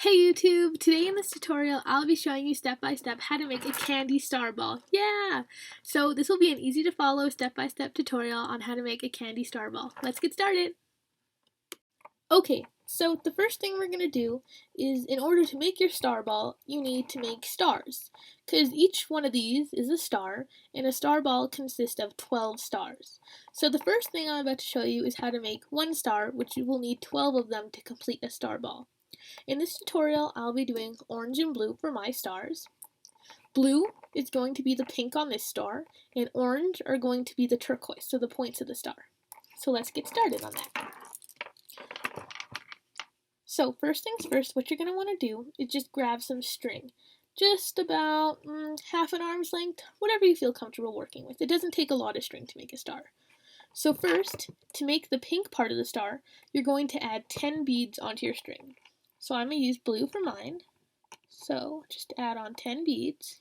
Hey YouTube! Today in this tutorial, I'll be showing you step by step how to make a candy star ball. Yeah! So this will be an easy to follow step by step tutorial on how to make a candy star ball. Let's get started! Okay, so the first thing we're going to do is in order to make your star ball, you need to make stars. Because each one of these is a star, and a star ball consists of 12 stars. So the first thing I'm about to show you is how to make one star, which you will need 12 of them to complete a star ball. In this tutorial, I'll be doing orange and blue for my stars. Blue is going to be the pink on this star, and orange are going to be the turquoise, so the points of the star. So let's get started on that. So first things first, what you're going to want to do is just grab some string. Just about half an arm's length, whatever you feel comfortable working with. It doesn't take a lot of string to make a star. So first, to make the pink part of the star, you're going to add 10 beads onto your string. So I'm going to use blue for mine. So just add on 10 beads.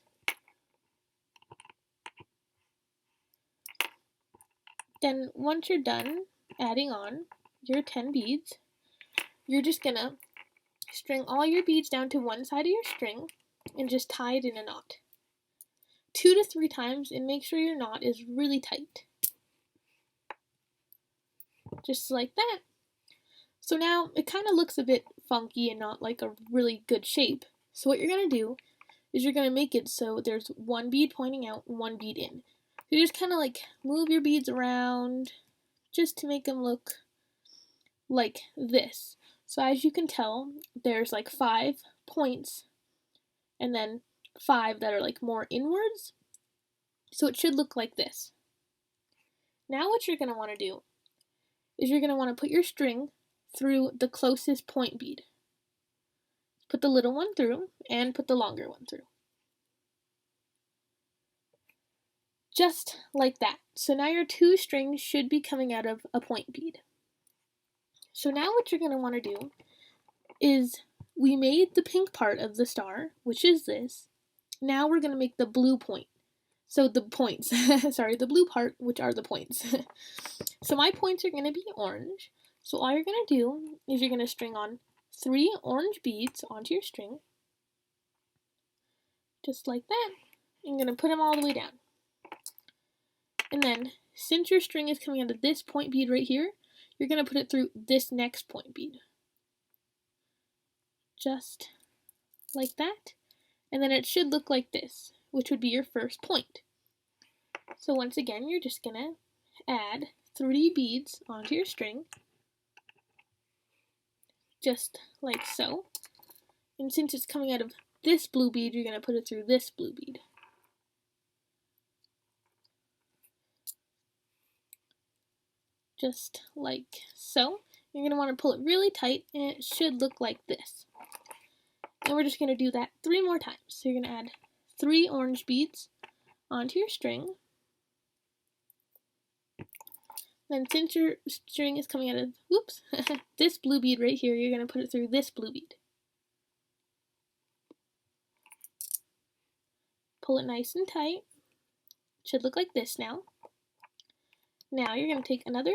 Then once you're done adding on your 10 beads, you're just going to string all your beads down to one side of your string and just tie it in a knot. 2 to 3 times, and make sure your knot is really tight. Just like that. So now it kind of looks a bit funky and not like a really good shape. So what you're going to do is you're going to make it so there's one bead pointing out and one bead in. You just kind of like move your beads around just to make them look like this. So as you can tell, there's like 5 points and then 5 that are like more inwards. So it should look like this. Now what you're going to want to do is you're going to want to put your string through the closest point bead. Put the little one through and put the longer one through. Just like that. So now your 2 strings should be coming out of a point bead. So now what you're going to want to do is we made the pink part of the star, which is this. Now we're going to make the blue point. So the points, sorry, the blue part, which are the points. So my points are going to be orange. So all you're going to do is you're going to string on 3 orange beads onto your string. Just like that. You're going to put them all the way down. And then, since your string is coming out of this point bead right here, you're going to put it through this next point bead. Just like that. And then it should look like this, which would be your first point. So once again, you're just going to add 3 beads onto your string. Just like so. And since it's coming out of this blue bead, you're going to put it through this blue bead. Just like so. You're going to want to pull it really tight, and it should look like this. And we're just going to do that 3 more times. So you're going to add 3 orange beads onto your string. Then since your string is coming out of, this blue bead right here, you're going to put it through this blue bead. Pull it nice and tight. It should look like this now. Now you're going to take another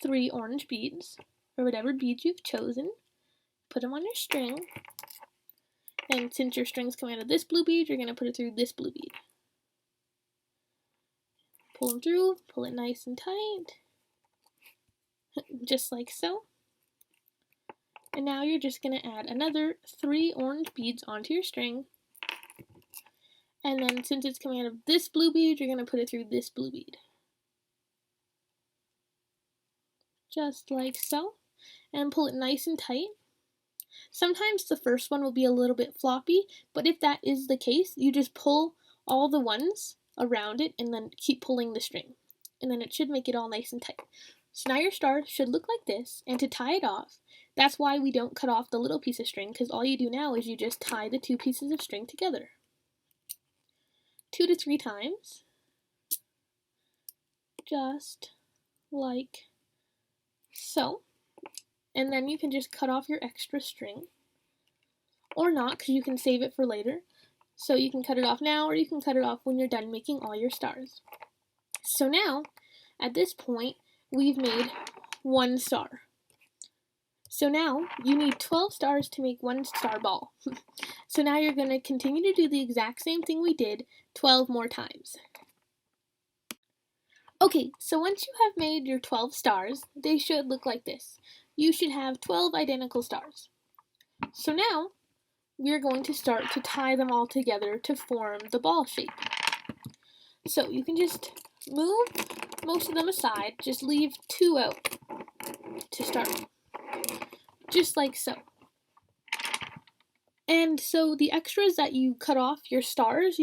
3 orange beads, or whatever beads you've chosen, put them on your string, and since your string's coming out of this blue bead, you're going to put it through this blue bead. Pull them through, pull it nice and tight, just like so. And now you're just going to add another 3 orange beads onto your string, and then since it's coming out of this blue bead, you're going to put it through this blue bead. Just like so, and pull it nice and tight. Sometimes the first one will be a little bit floppy, but if that is the case, you just pull all the ones around it and then keep pulling the string. And then it should make it all nice and tight. So now your star should look like this, and to tie it off, that's why we don't cut off the little piece of string, because all you do now is you just tie the 2 pieces of string together. 2 to 3 times. Just like so. And then you can just cut off your extra string, or not, because you can save it for later. So you can cut it off now, or you can cut it off when you're done making all your stars. So now, at this point, we've made one star. So now you need 12 stars to make one star ball. So now you're going to continue to do the exact same thing we did 12 more times. Okay, so once you have made your 12 stars, they should look like this. You should have 12 identical stars. So now we're going to start to tie them all together to form the ball shape. So you can just move most of them aside, just leave 2 out to start, just like so. And so the extras that you cut off your stars,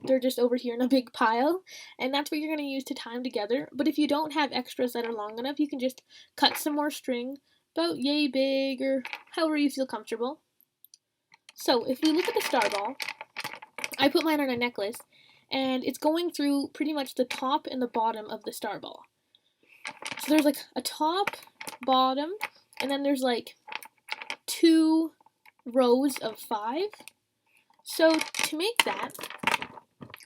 they're just over here in a big pile, and that's what you're going to use to tie them together. But if you don't have extras that are long enough, you can just cut some more string, about yay big or however you feel comfortable. So if we look at the star ball, I put mine on a necklace, and it's going through pretty much the top and the bottom of the star ball. So there's like a top, bottom, and then there's like 2 rows of 5. So to make that,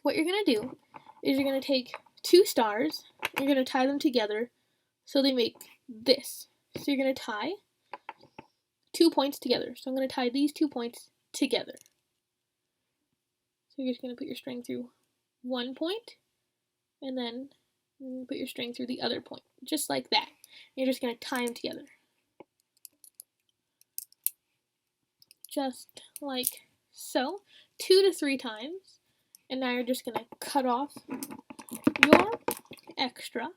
what you're going to do is you're going to take 2 stars, you're going to tie them together so they make this. So you're going to tie 2 points together. So I'm going to tie these 2 points together. So you're just going to put your string through one point, and then put your string through the other point, just like that. You're just going to tie them together. Just like so, 2 to 3 times, and now you're just going to cut off your extra,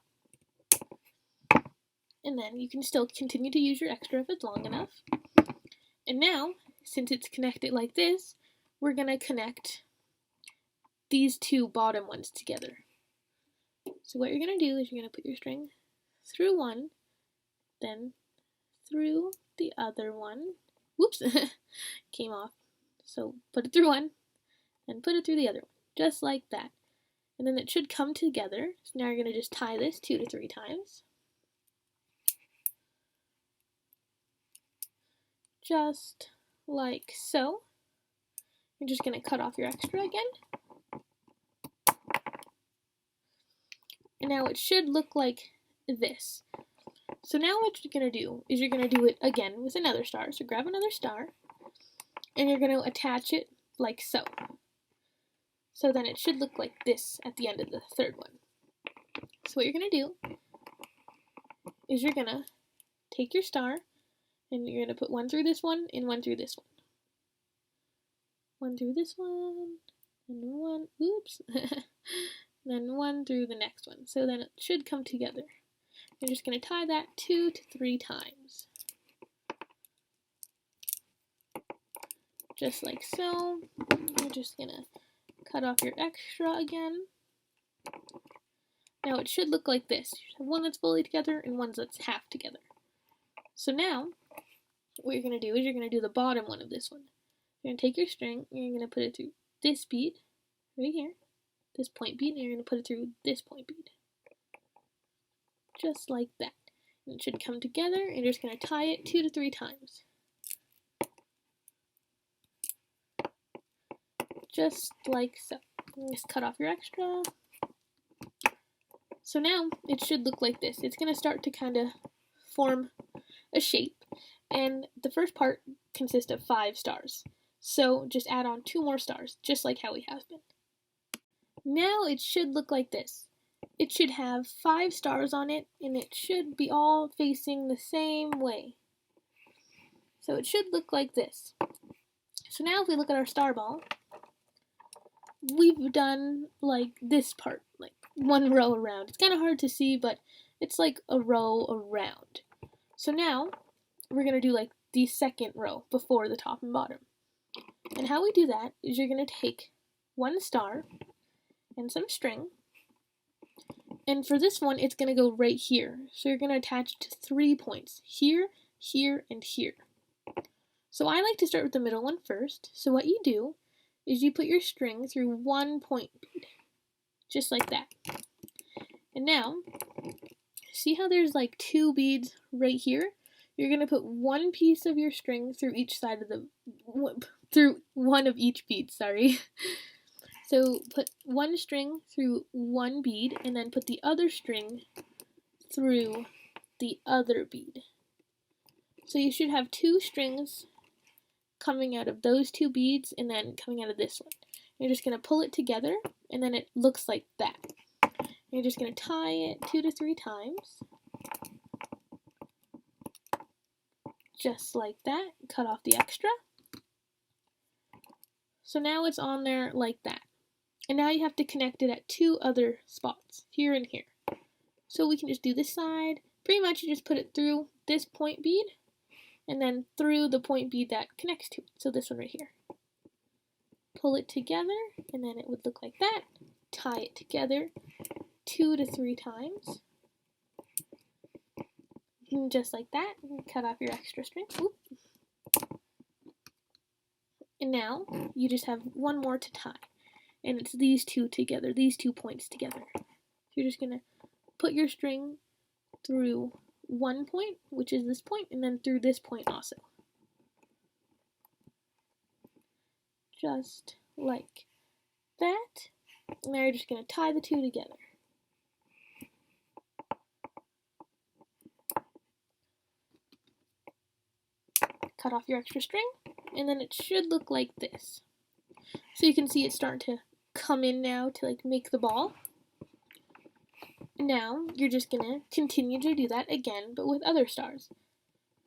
and then you can still continue to use your extra if it's long enough. And now, since it's connected like this, we're going to connect these 2 bottom ones together. So what you're going to do is you're going to put your string through one, then through the other one. Whoops, came off. So put it through one, and put it through the other one, just like that. And then it should come together. So now you're going to just tie this 2 to 3 times. Just like so. You're just going to cut off your extra again. And now it should look like this. So now what you're going to do is you're going to do it again with another star. So grab another star, and you're going to attach it like so. So then it should look like this at the end of the third one. So what you're going to do is you're going to take your star, and you're going to put one through this one and one through this one. One through this one, and one, oops, then one through the next one. So then it should come together. You're just going to tie that 2 to 3 times. Just like so. You're just going to cut off your extra again. Now it should look like this. You have one that's fully together and one that's half together. So now, what you're going to do is you're going to do the bottom one of this one. You're going to take your string, and you're going to put it through this bead, right here, this point bead, and you're going to put it through this point bead. Just like that. And it should come together, and you're just going to tie it 2 to 3 times. Just like so. Just cut off your extra. So now it should look like this. It's going to start to kind of form a shape, and the first part consists of 5 stars. So just add on 2 more stars, just like how we have been. Now it should look like this. It should have 5 stars on it, and it should be all facing the same way. So it should look like this. So now if we look at our star ball, we've done like this part, like one row around. It's kind of hard to see, but it's like a row around. So now we're going to do like the second row before the top and bottom. And how we do that is you're going to take 1 star and some string, and for this one it's going to go right here. So you're going to attach it to 3 points, here, here, and here. So I like to start with the middle one first. So what you do is you put your string through 1 point bead, just like that. And now, see how there's like 2 beads right here? You're going to put 1 piece of your string through each side of the, through one of each bead, sorry. So put 1 string through 1 bead, and then put the other string through the other bead. So you should have 2 strings coming out of those 2 beads and then coming out of this one. You're just going to pull it together and then it looks like that. You're just going to tie it 2 to 3 times. Just like that. Cut off the extra. So now it's on there like that. And now you have to connect it at 2 other spots, here and here. So we can just do this side. Pretty much you just put it through this point bead and then through the point bead that connects to it. So this one right here. Pull it together and then it would look like that. Tie it together 2 to 3 times. And just like that. Cut off your extra string. Oop. And now you just have one more to tie. And it's these 2 together, these 2 points together. So you're just going to put your string through one point, which is this point, and then through this point also. Just like that. And now you're just going to tie the 2 together. Cut off your extra string, and then it should look like this. So you can see it's starting to come in now to like make the ball. Now you're just going to continue to do that again, but with other stars.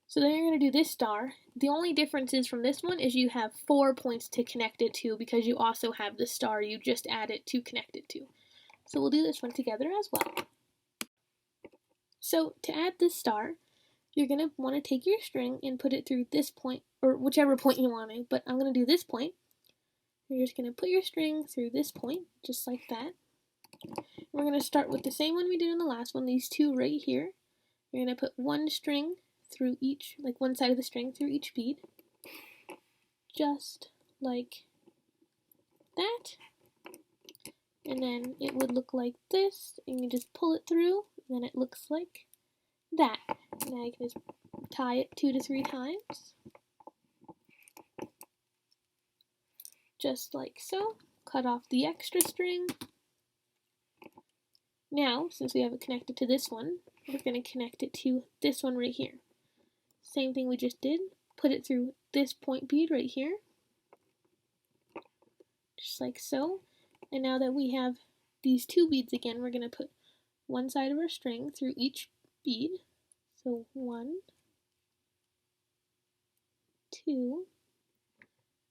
So then you're going to do this star. The only difference is from this one is you have 4 points to connect it to because you also have the star you just added to connect it to. So we'll do this one together as well. So to add this star, you're going to want to take your string and put it through this point, or whichever point you want to, but I'm going to do this point. You're just going to put your string through this point, just like that. We're going to start with the same one we did in the last one, these 2 right here. You're going to put one string through each, like one side of the string through each bead, just like that. And then it would look like this, and you just pull it through, and then it looks like that. Now you can just tie it 2 to 3 times, just like so. Cut off the extra string. Now, since we have it connected to this one, we're going to connect it to this one right here. Same thing we just did. Put it through this point bead right here, just like so. And now that we have these 2 beads again, we're going to put one side of our string through each bead. So 1, 2.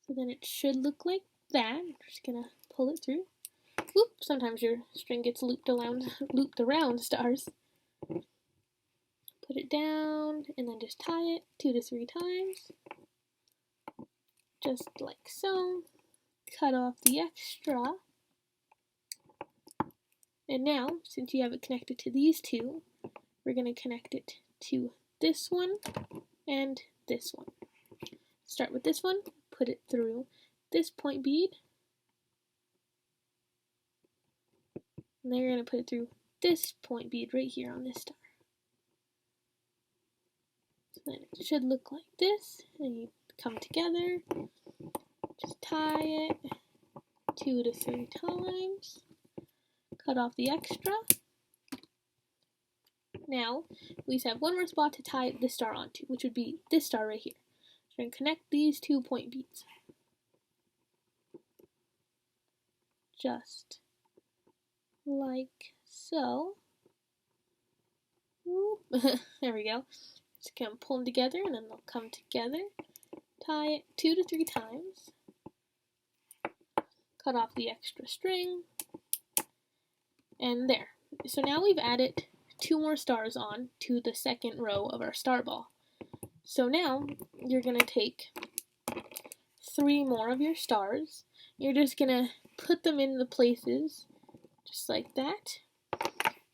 So then it should look like that. I'm just going to pull it through. Whoop, sometimes your string gets looped around stars. Put it down and then just tie it 2 to 3 times. Just like so. Cut off the extra. And now, since you have it connected to these 2, we're going to connect it to this one and this one. Start with this one, put it through this point bead, and then you're going to put it through this point bead right here on this star. So then it should look like this, and you come together, just tie it 2 to 3 times, cut off the extra. Now, we just have one more spot to tie this star onto, which would be this star right here. So we're going to connect these 2 point beads. Just like so. There we go. Just kind of pull them together and then they'll come together. Tie it 2 to 3 times. Cut off the extra string. And there. So now we've added 2 more stars on to the second row of our star ball. So now you're going to take 3 more of your stars. You're just going to put them in the places just like that.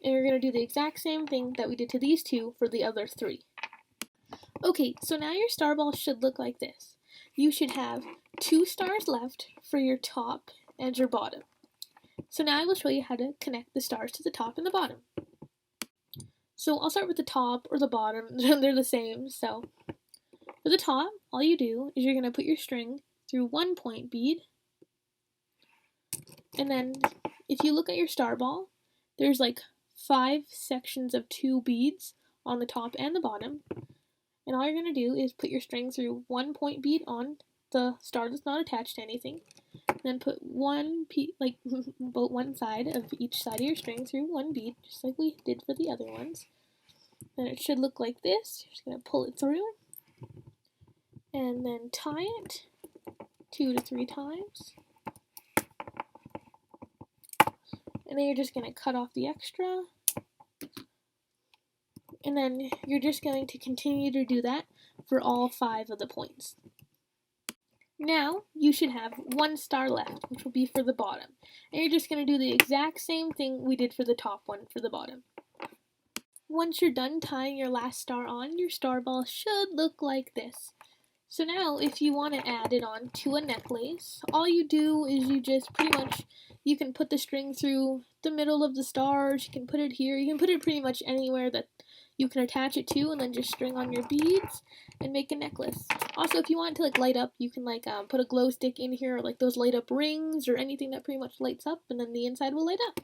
And you're going to do the exact same thing that we did to these 2 for the other 3. Okay, so now your star ball should look like this. You should have 2 stars left for your top and your bottom. So now I will show you how to connect the stars to the top and the bottom. So I'll start with the top or the bottom. They're the same. So for the top, all you do is you're going to put your string through one point bead. And then if you look at your star ball, there's like 5 sections of 2 beads on the top and the bottom. And all you're going to do is put your string through one point bead on the star that's not attached to anything. Then put one one side of each side of your string through one bead, just like we did for the other ones. Then it should look like this. You're just going to pull it through and then tie it 2 to 3 times. And then you're just going to cut off the extra. And then you're just going to continue to do that for all 5 of the points. Now you should have 1 star left, which will be for the bottom. And you're just going to do the exact same thing we did for the top one for the bottom. Once you're done tying your last star on, your star ball should look like this. So now if you want to add it on to a necklace, all you do is you just pretty much, you can put the string through the middle of the stars, you can put it here, you can put it pretty much anywhere that you can attach it to, and then just string on your beads and make a necklace. Also, if you want it to light up, you can put a glow stick in here, or those light up rings or anything that pretty much lights up, and then the inside will light up.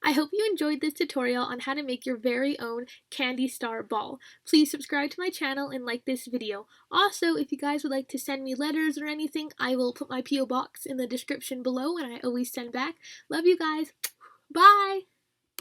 I hope you enjoyed this tutorial on how to make your very own candy star ball. Please subscribe to my channel and like this video. Also, if you guys would like to send me letters or anything, I will put my P.O. box in the description below, and I always send back. Love you guys. Bye!